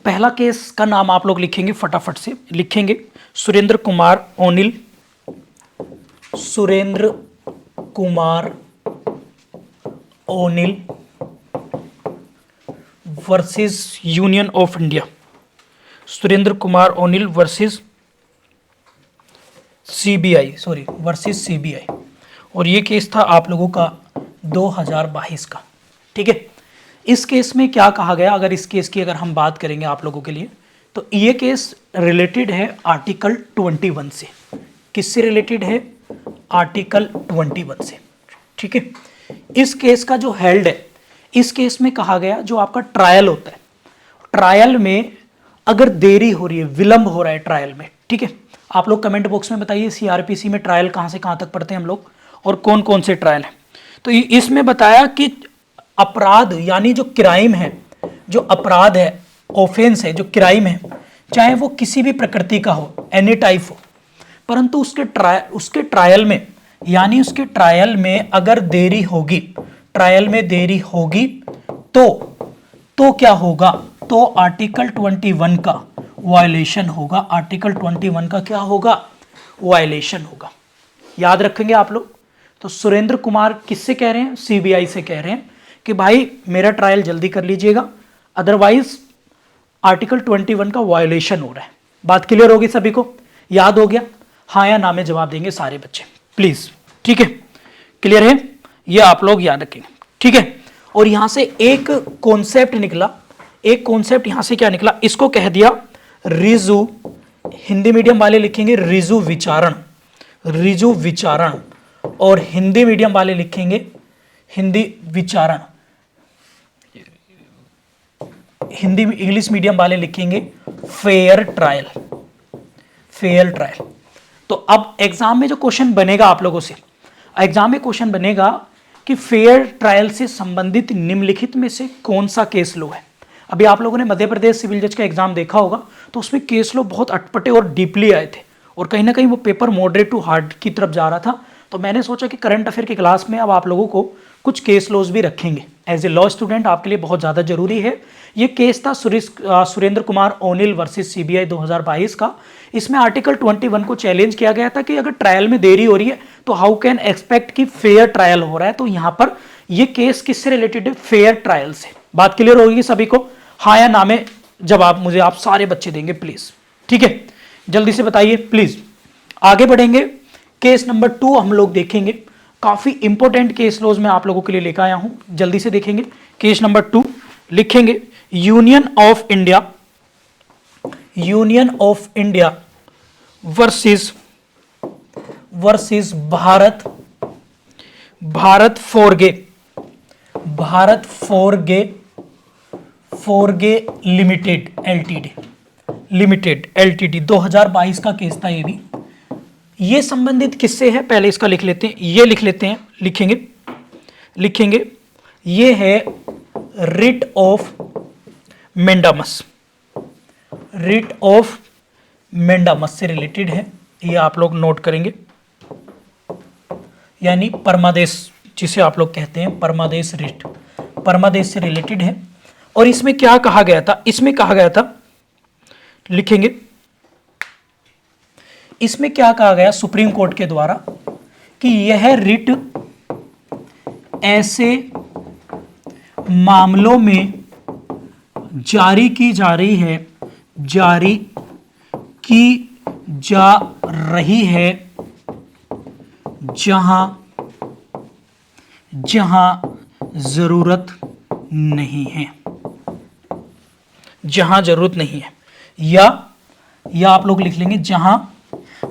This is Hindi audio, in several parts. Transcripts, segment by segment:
पहला केस का नाम आप लोग लिखेंगे, फटाफट से लिखेंगे, Surendra Kumar O'Neill, Surendra Kumar O'Neill versus union of India, Surendra Kumar O'Neill versus CBI, sorry versus CBI. और ये केस था आप लोगों का 2022 का। ठीक है, इस केस में क्या कहा गया, अगर इस केस की अगर हम बात करेंगे आप लोगों के लिए, तो ये केस रिलेटेड है आर्टिकल 21 से। किससे रिलेटेड है? आर्टिकल 21 से। ठीक है, इस केस का जो हेल्ड है, इस केस में कहा गया जो आपका ट्रायल होता है, ट्रायल में अगर देरी हो रही है, विलंब हो रहा है ट्रायल में, ठीक है, आप लोग कमेंट बॉक्स में बताइए सीआरपीसी में ट्रायल कहां से कहां तक पढ़ते हैं हम लोग और कौन कौन से ट्रायल हैं। तो इसमें बताया कि अपराध यानी जो क्राइम है, जो अपराध है, ऑफेंस है, जो क्राइम है, चाहे वो किसी भी प्रकृति का हो, एनी टाइप हो, परंतु उसके ट्रायल में, यानी उसके ट्रायल में अगर देरी होगी, ट्रायल में देरी होगी तो क्या होगा? तो आर्टिकल 21 का वायलेशन होगा। आर्टिकल 21 का क्या होगा? वायलेशन होगा। याद रखेंगे आप लोग। तो सुरेंद्र कुमार किससे कह रहे हैं? सीबीआई से कह रहे हैं कि भाई मेरा ट्रायल जल्दी कर लीजिएगा, अदरवाइज आर्टिकल 21 का वायलेशन हो रहा है। बात क्लियर होगी सभी को? याद हो गया? हाँ या ना में जवाब देंगे सारे बच्चे प्लीज। ठीक है, क्लियर है? ये आप लोग याद रखेंगे। ठीक है, और यहां से एक कॉन्सेप्ट निकला, एक कॉन्सेप्ट यहां से क्या निकला, इसको कह दिया रिजु, हिंदी मीडियम वाले लिखेंगे रिजु विचारण, रिजु विचारण, और हिंदी मीडियम वाले लिखेंगे हिंदी विचारण, हिंदी इंग्लिश मीडियम वाले लिखेंगे फेयर ट्रायल, फेयर ट्रायल। तो अब एग्जाम में जो क्वेश्चन बनेगा आप लोगों से, एग्जाम में क्वेश्चन बनेगा कि फेयर ट्रायल से संबंधित निम्नलिखित में से कौन सा केस लो है। अभी आप लोगों ने मध्य प्रदेश सिविल जज का एग्जाम देखा होगा, तो उसमें केस लो बहुत अटपटे और डीपली आए थे, और कहीं ना कहीं वो पेपर मॉडरेट टू हार्ड की तरफ जा रहा था। तो मैंने सोचा कि करंट अफेयर की क्लास में अब आप लोगों को कुछ केस लॉज भी रखेंगे। एज ए लॉ स्टूडेंट आपके लिए बहुत ज़्यादा जरूरी है। ये केस था Surendra Kumar O'Neill versus CBI 2022 का। इसमें आर्टिकल 21 को चैलेंज किया गया था कि अगर ट्रायल में देरी हो रही है तो हाउ कैन एक्सपेक्ट कि फेयर ट्रायल हो रहा है। तो यहाँ पर ये केस किससे रिलेटेड है? फेयर ट्रायल से। बात क्लियर होगी सभी को? हाँ या ना में जवाब मुझे आप सारे बच्चे देंगे प्लीज। ठीक है, जल्दी से बताइए प्लीज। आगे बढ़ेंगे, केस नंबर 2 हम लोग देखेंगे। काफी इंपॉर्टेंट केस लॉज मैं आप लोगों के लिए लेकर आया हूं, जल्दी से देखेंगे। केस नंबर 2 लिखेंगे union of India, union of India versus Bharat, Bharat Forge, Bharat Forge limited LTD, limited LTD 2022 का केस था ये भी। ये संबंधित किससे है? पहले इसका लिख लेते हैं, ये लिख लेते हैं, लिखेंगे ये है रिट ऑफ मेंडामस, रिट ऑफ मेंडामस से रिलेटेड है। ये आप लोग नोट करेंगे, यानी परमादेश जिसे आप लोग कहते हैं, परमादेश रिट, परमादेश से रिलेटेड है। और इसमें क्या कहा गया था? इसमें कहा गया था, लिखेंगे इसमें क्या कहा गया सुप्रीम कोर्ट के द्वारा कि यह रिट ऐसे मामलों में जारी की जा रही है, जारी की जा रही है जहां जरूरत नहीं है, जहां जरूरत नहीं है, या आप लोग लिख लेंगे जहां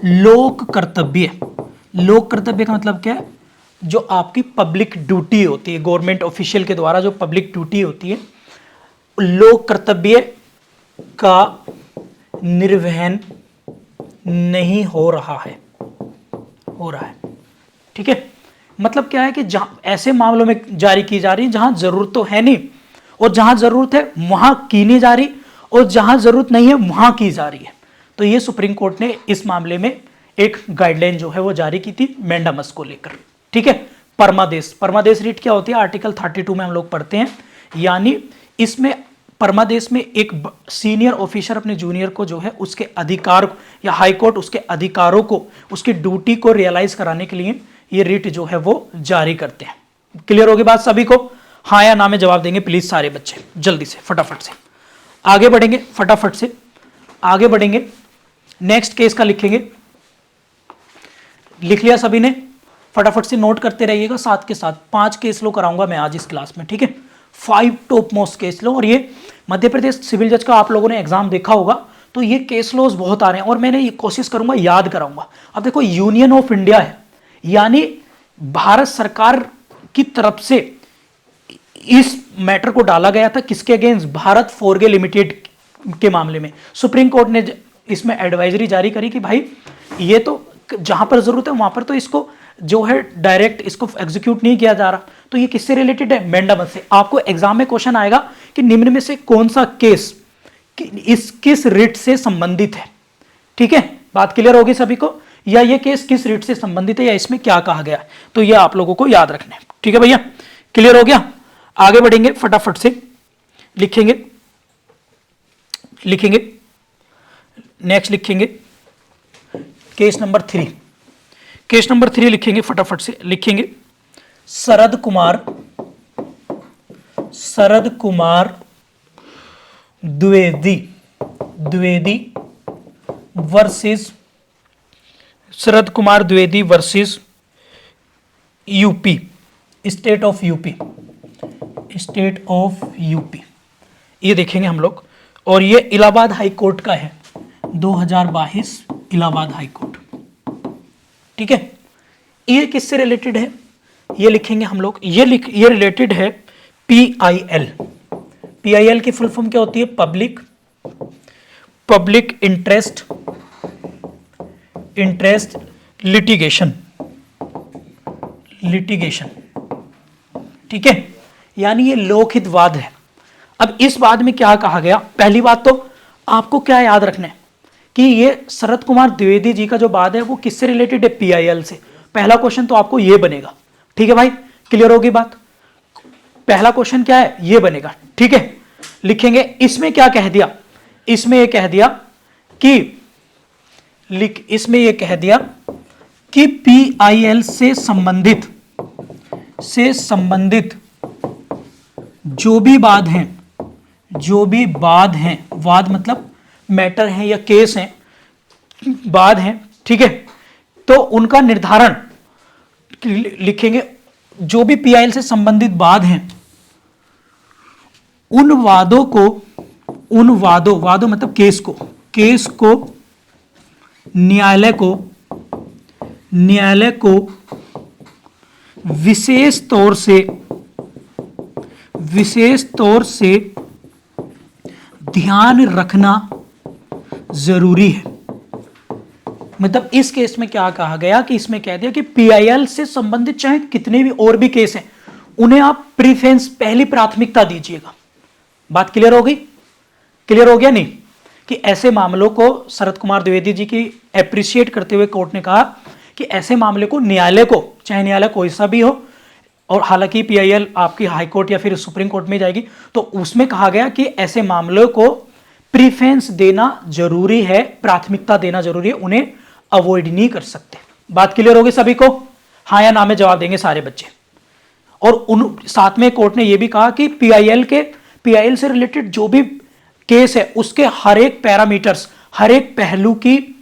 लोक कर्तव्य, लोक कर्तव्य का मतलब क्या है? जो आपकी पब्लिक ड्यूटी होती है, गवर्नमेंट ऑफिशियल के द्वारा जो पब्लिक ड्यूटी होती है, लोक कर्तव्य का निर्वहन नहीं हो रहा है, हो रहा है। ठीक है, मतलब क्या है कि जहां ऐसे मामलों में जारी की जा रही है जहां जरूरत तो है नहीं, और जहां जरूरत है वहां की नहीं जा रही, और जहां जरूरत नहीं है वहां की जा रही है। तो ये सुप्रीम कोर्ट ने इस मामले में एक गाइडलाइन जो है वो जारी की थी मेंडामस को लेकर। ठीक है, परमादेश, परमादेश रिट क्या होती है? आर्टिकल 32 में हम लोग पढ़ते हैं, यानी इसमें परमादेश में एक सीनियर ऑफिसर अपने जूनियर को जो है उसके अधिकार या हाई कोर्ट उसके अधिकारों को, उसकी ड्यूटी को रियलाइज कराने के लिए ये रिट जो है वो जारी करते हैं। क्लियर होगी बात सभी को? हाँ या ना में जवाब देंगे प्लीज सारे बच्चे, जल्दी से फटाफट से आगे बढ़ेंगे, फटाफट से आगे बढ़ेंगे। नेक्स्ट केस का लिखेंगे, लिख लिया सभी ने? फटाफट से नोट करते रहिएगा, साथ के साथ 5 केस लो कराऊंगा मैं आज इस क्लास में, ठीक है? 5 टॉप मोस्ट केस लो। और ये मध्य प्रदेश सिविल जज का आप लोगों ने एग्जाम देखा होगा, तो ये केस लॉज बहुत आ रहे हैं और मैंने ये कोशिश करूंगा याद कराऊंगा। अब देखो यूनियन ऑफ इंडिया है, यानी भारत सरकार की तरफ से इस मैटर को डाला गया था, किसके अगेंस्ट? भारत फोरगे लिमिटेड के मामले में। सुप्रीम कोर्ट ने इसमें एडवाइजरी जारी करी कि भाई ये तो जहां पर जरूरत है वहां पर तो इसको जो है डायरेक्ट इसको एग्जीक्यूट नहीं किया जा रहा। तो ये किससे रिलेटेड है? मैंडामस से। आपको एग्जाम में क्वेश्चन आएगा कि निम्न में से कौन सा केस किस रिट से संबंधित है, ठीक है? बात क्लियर होगी सभी को? या ये केस किस रिट से संबंधित है या इसमें क्या कहा गया है, तो ये आप लोगों को याद रखना है, ठीक है भैया? क्लियर हो गया? आगे बढ़ेंगे, फटाफट से लिखेंगे नेक्स्ट लिखेंगे केस नंबर 3। केस नंबर 3 लिखेंगे, फटाफट से लिखेंगे Sharad Kumar Dwivedi versus UP, state of UP. ये देखेंगे हम लोग, और ये इलाहाबाद हाई कोर्ट का है, 2022 इलाहाबाद हाई कोर्ट, ठीक है? ये किससे रिलेटेड है ये लिखेंगे हम लोग। ये रिलेटेड है PIL की फुल फॉर्म क्या होती है? पब्लिक इंटरेस्ट लिटिगेशन, ठीक है? यानी ये लोकहित वाद है। अब इस वाद में क्या कहा गया? पहली बात तो आपको क्या याद रखना है कि ये शरद कुमार द्विवेदी जी का जो वाद है वो किससे रिलेटेड है? PIL से। पहला क्वेश्चन तो आपको ये बनेगा, ठीक है भाई? क्लियर होगी बात? पहला क्वेश्चन क्या है? ये बनेगा, ठीक है? लिखेंगे इसमें क्या कह दिया? इसमें ये कह दिया कि PIL से संबंधित जो भी वाद हैं, वाद मतलब मैटर हैं या केस हैं, वाद हैं, ठीक है? तो उनका निर्धारण लिखेंगे, जो भी PIL से संबंधित वाद हैं उन वादों मतलब केस को न्यायालय को विशेष तौर से ध्यान रखना जरूरी है। मतलब इस केस में क्या कहा गया कि इसमें कह दिया कि PIL से संबंधित चाहे कितने भी और भी केस हैं उन्हें आप प्रीफरेंस, पहली प्राथमिकता दीजिएगा। बात क्लियर होगी? क्लियर हो गया नहीं? कि ऐसे मामलों को शरद कुमार द्विवेदी जी की एप्रिशिएट करते हुए कोर्ट ने कहा कि ऐसे मामले को न्यायालय को, चाहे न्यायालय कोई सा भी हो, और हालांकि PIL आपकी हाई कोर्ट या फिर सुप्रीम कोर्ट में जाएगी, तो उसमें कहा गया कि ऐसे मामलों को प्रीफरेंस देना जरूरी है, प्राथमिकता देना जरूरी है, उन्हें अवॉइड नहीं कर सकते। बात क्लियर होगी सभी को? हाँ या ना में जवाब देंगे सारे बच्चे। और साथ में कोर्ट ने यह भी कहा कि PIL से रिलेटेड जो भी केस है उसके हर एक पैरामीटर्स, हर एक पहलू की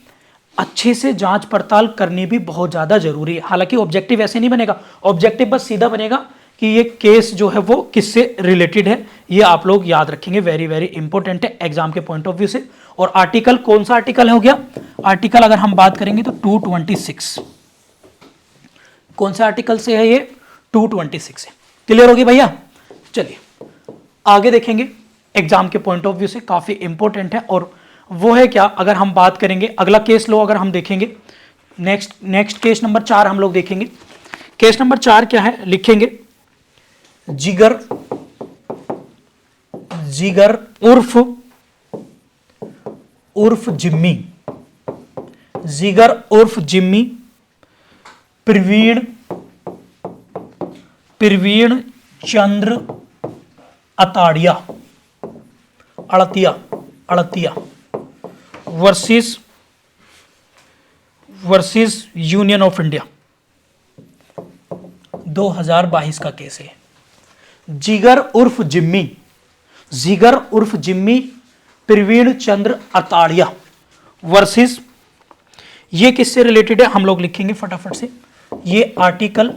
अच्छे से जांच पड़ताल करनी भी बहुत ज्यादा जरूरी है। हालांकि ऑब्जेक्टिव ऐसे नहीं बनेगा, ऑब्जेक्टिव बस सीधा बनेगा कि ये केस जो है वो किससे रिलेटेड है। ये आप लोग याद रखेंगे, वेरी वेरी इंपॉर्टेंट है एग्जाम के पॉइंट ऑफ व्यू से। और आर्टिकल, कौन सा आर्टिकल हो गया? आर्टिकल अगर हम बात करेंगे तो 226। कौन सा आर्टिकल से है ये? 226 से। क्लियर होगी भैया? चलिए आगे देखेंगे, एग्जाम के पॉइंट ऑफ व्यू से काफी इंपॉर्टेंट है। और वो है क्या? अगर हम बात करेंगे, अगला केस लो अगर हम देखेंगे, नेक्स्ट केस नंबर 4 हम लोग देखेंगे। केस नंबर 4 क्या है? लिखेंगे जिगर उर्फ जिम्मी प्रवीण चंद्र अताड़िया अड़तिया अड़तिया वर्सेस यूनियन ऑफ इंडिया 2022 का केस है। जिगर उर्फ जिम्मी प्रवीण चंद्र अताड़िया वर्सेस, ये किससे रिलेटेड है हम लोग लिखेंगे फटाफट से। ये आर्टिकल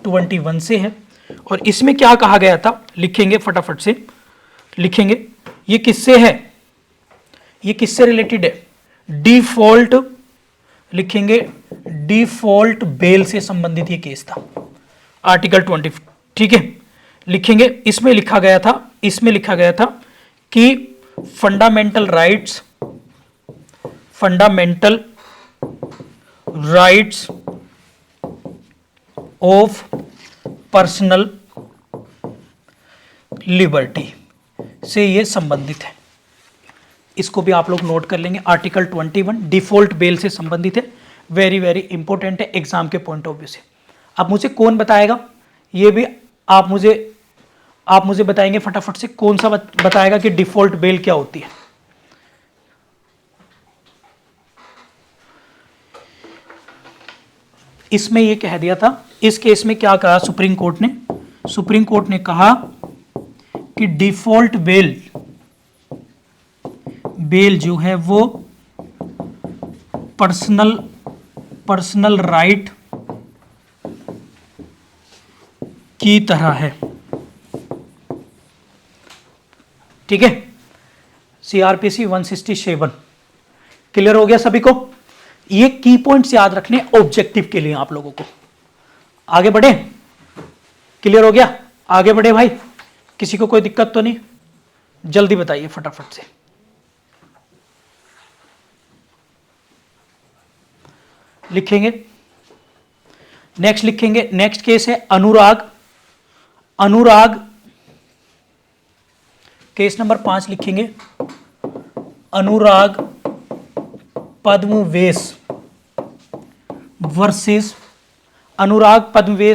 21 से है और इसमें क्या कहा गया था लिखेंगे फटाफट से, लिखेंगे ये किससे है, ये किससे रिलेटेड है। डिफॉल्ट लिखेंगे, डिफॉल्ट बेल से संबंधित ये केस था, आर्टिकल 20, ठीक है। लिखेंगे इसमें लिखा गया था कि fundamental rights of personal liberty से ये संबंधित है। इसको भी आप लोग नोट कर लेंगे। आर्टिकल 21 डिफॉल्ट बेल से संबंधित है, वेरी वेरी इंपॉर्टेंट है एग्जाम के पॉइंट ऑफ व्यू से। अब मुझे कौन बताएगा, ये भी आप मुझे बताएंगे फटाफट से, कौन सा बताएगा कि डिफॉल्ट बेल क्या होती है। इसमें ये कह दिया था, इस केस में क्या कहा सुप्रीम कोर्ट ने कहा कि डिफॉल्ट बेल जो है वो पर्सनल राइट की तरह है, ठीक है। सीआरपीसी 167 क्लियर हो गया सभी को। ये की पॉइंट्स याद रखने ऑब्जेक्टिव के लिए आप लोगों को। आगे बढ़े, क्लियर हो गया, आगे बढ़े भाई, किसी को कोई दिक्कत तो नहीं, जल्दी बताइए फटाफट से। लिखेंगे नेक्स्ट, लिखेंगे नेक्स्ट केस है अनुराग केस नंबर 5 लिखेंगे, अनुराग पद्मवेश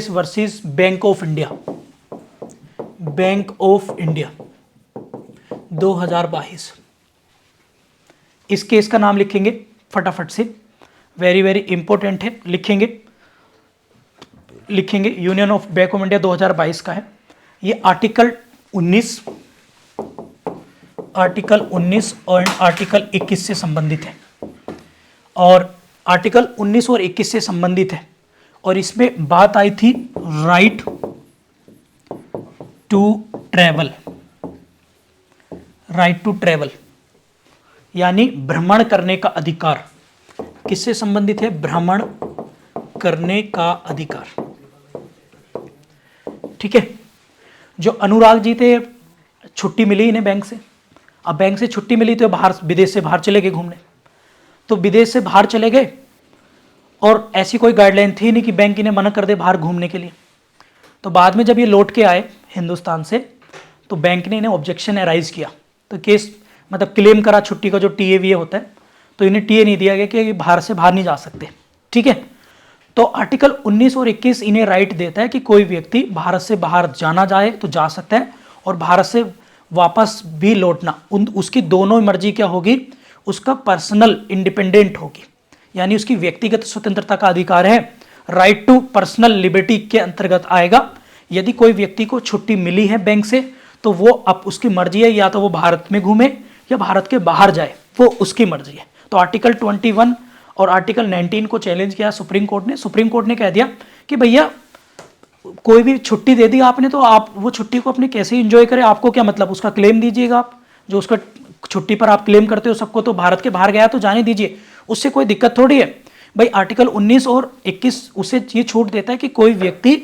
वर्सेस बैंक ऑफ इंडिया 2022। इस केस का नाम लिखेंगे फटाफट से, वेरी वेरी इंपॉर्टेंट है। लिखेंगे union of bank of India 2022 का है। ये आर्टिकल 19 और आर्टिकल 21 से संबंधित है, और आर्टिकल 19 और 21 से संबंधित है, और इसमें बात आई थी राइट टू ट्रैवल यानी भ्रमण करने का अधिकार। किससे संबंधित है, भ्रमण करने का अधिकार, ठीक है। जो अनुराग जी थे, छुट्टी मिली इन्हें बैंक से, अब बैंक से छुट्टी मिली तो विदेश से बाहर चले गए घूमने, तो विदेश से बाहर चले गए और ऐसी कोई गाइडलाइन थी नहीं कि बैंक इन्हें मना कर दे बाहर घूमने के लिए। तो बाद में जब ये लौट के आए हिंदुस्तान से, तो बैंक ने इन्हें ऑब्जेक्शन एराइज किया, तो केस मतलब क्लेम करा छुट्टी का जो टीए होता है, तो इन्हें टीए नहीं दिया गया कि भारत से बाहर नहीं जा सकते, ठीक है। तो आर्टिकल 19 और 21 इन्हें राइट देता है कि कोई व्यक्ति भारत से बाहर जाना चाहे तो जा सकता है, और भारत से वापस भी लौटना उसकी दोनों मर्जी क्या होगी, उसका पर्सनल इंडिपेंडेंट होगी, यानी उसकी व्यक्तिगत स्वतंत्रता का अधिकार है। राइट टू पर्सनल लिबर्टी के अंतर्गत आएगा। यदि कोई व्यक्ति को छुट्टी मिली है बैंक से, तो वो अब उसकी मर्जी है, या तो वो भारत में घूमे या भारत के बाहर जाए, वो उसकी मर्जी है। तो आर्टिकल 21 और आर्टिकल 19 को चैलेंज किया सुप्रीम कोर्ट ने कह दिया कि भैया कोई भी छुट्टी दे दी आपने, तो आप वो छुट्टी को अपने कैसे एंजॉय करें, आपको क्या मतलब, उसका क्लेम दीजिएगा आप, जो उसका छुट्टी पर आप क्लेम करते हो सबको, तो भारत के बाहर गया तो जाने दीजिए, उससे कोई दिक्कत थोड़ी है भाई। आर्टिकल 19 और 21 उसे ये छूट देता है कि कोई व्यक्ति,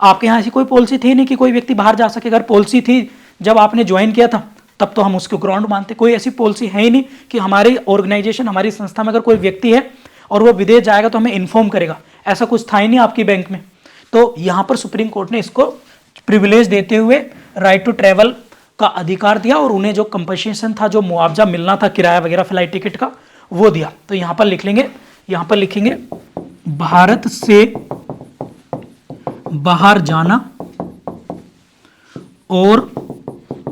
आपके यहाँ ऐसी कोई पॉलिसी थी नहीं कि कोई व्यक्ति बाहर जा सके। अगर पॉलिसी थी जब आपने ज्वाइन किया था, तब तो हम उसको ग्राउंड मानते। कोई ऐसी पॉलिसी है ही नहीं कि हमारी ऑर्गेनाइजेशन, हमारी संस्था में अगर कोई व्यक्ति है और वो विदेश जाएगा तो हमें इन्फॉर्म करेगा, ऐसा कुछ था ही नहीं आपकी बैंक में। तो यहाँ पर सुप्रीम कोर्ट ने इसको प्रिविलेज देते हुए राइट टू ट्रैवल का अधिकार दिया, और उन्हें जो कंपनसेशन था, जो मुआवजा मिलना था किराया वगैरह फ्लाइट टिकट का, वो दिया। तो यहाँ पर लिखेंगे भारत से बाहर जाना और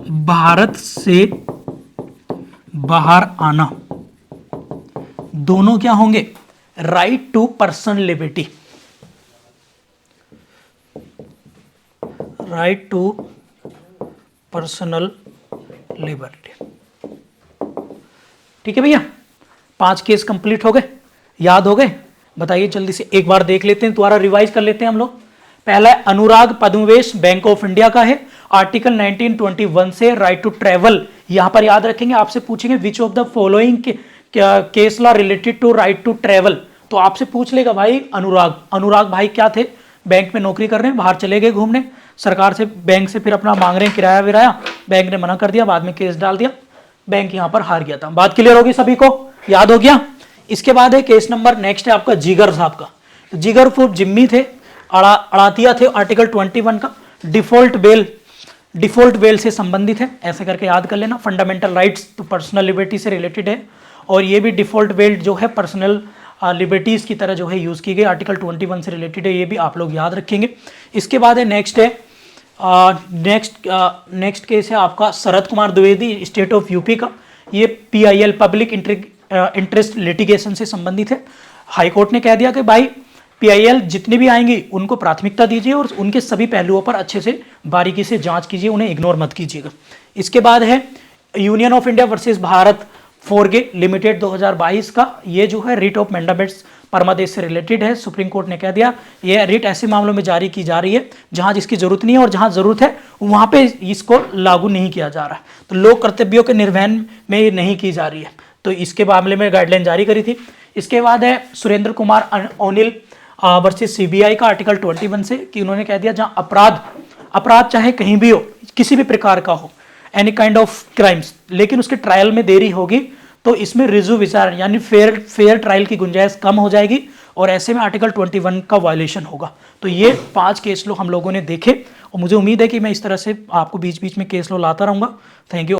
भारत से बाहर आना, दोनों क्या होंगे? Right to personal liberty, right to personal liberty. ठीक है भैया, 5 केस कंप्लीट हो गए, याद हो गए? बताइए जल्दी से, एक बार देख लेते हैं, दोबारा रिवाइज कर लेते हैं हम लोग। पहला है अनुराग पद्मवेश, बैंक ऑफ इंडिया का है, आर्टिकल 1921 से राइट टू ट्रेवल। यहां पर याद रखेंगे, आपसे पूछेंगे which of the following case law related to right to travel, तो आपसे पूछ लेगा भाई अनुराग भाई क्या थे? बैंक में नौकरी कर रहे हैं, बाहर चले गए घूमने, सरकार से, बैंक से फिर अपना मांग रहे हैं किराया विराया, बैंक ने मना कर दिया, बाद में केस डाल दिया, बैंक यहां पर हार गया था। बात क्लियर होगी सभी को, याद हो गया? इसके बाद है केस नंबर नेक्स्ट है आपका जिगर साहब का। जिगर फूफ जिम्मी थे, अड़ातिया थे, आर्टिकल 21 का डिफॉल्ट बेल से संबंधित है, ऐसे करके याद कर लेना। फंडामेंटल राइट्स तो पर्सनल लिबर्टी से रिलेटेड है, और ये भी डिफॉल्ट बेल जो है पर्सनल लिबर्टीज की तरह जो है यूज की गई, आर्टिकल 21 से रिलेटेड है, ये भी आप लोग याद रखेंगे। इसके बाद है नेक्स्ट केस है आपका Sharad Kumar Dwivedi, state of UP का। ये PIL पब्लिक इंटरेस्ट लिटिगेशन से संबंधित है। हाई कोर्ट ने कह दिया कि भाई PIL जितने भी आएंगे उनको प्राथमिकता दीजिए और उनके सभी पहलुओं पर अच्छे से बारीकी से जांच कीजिए, उन्हें इग्नोर मत कीजिएगा। इसके बाद है union of India versus Bharat Forge limited 2022 का। ये जो है रिट ऑफ मैंडेटस परमादेश से रिलेटेड है। सुप्रीम कोर्ट ने कह दिया ये रिट ऐसे मामलों में जारी की जा रही है जहां जिसकी जरूरत नहीं है, और जहां जरूरत है वहां पे इसको लागू नहीं किया जा रहा, तो लोक कर्तव्यों के निर्वहन में ये नहीं की जा रही है, तो इसके मामले में गाइडलाइन जारी करी थी। इसके बाद है Surendra Kumar O'Neill versus CBI का, आर्टिकल 21 से, कि उन्होंने कह दिया जहां अपराध चाहे कहीं भी हो, किसी भी प्रकार का हो, एनी काइंड ऑफ क्राइम्स, लेकिन उसके ट्रायल में देरी होगी तो इसमें रिजू विचार यानी फेयर ट्रायल की गुंजाइश कम हो जाएगी, और ऐसे में आर्टिकल 21 का वायलेशन होगा। तो ये 5 केस लो हम लोगों ने देखे, और मुझे उम्मीद है कि मैं इस तरह से आपको बीच बीच में केस लो लाता रहूंगा। Thank you.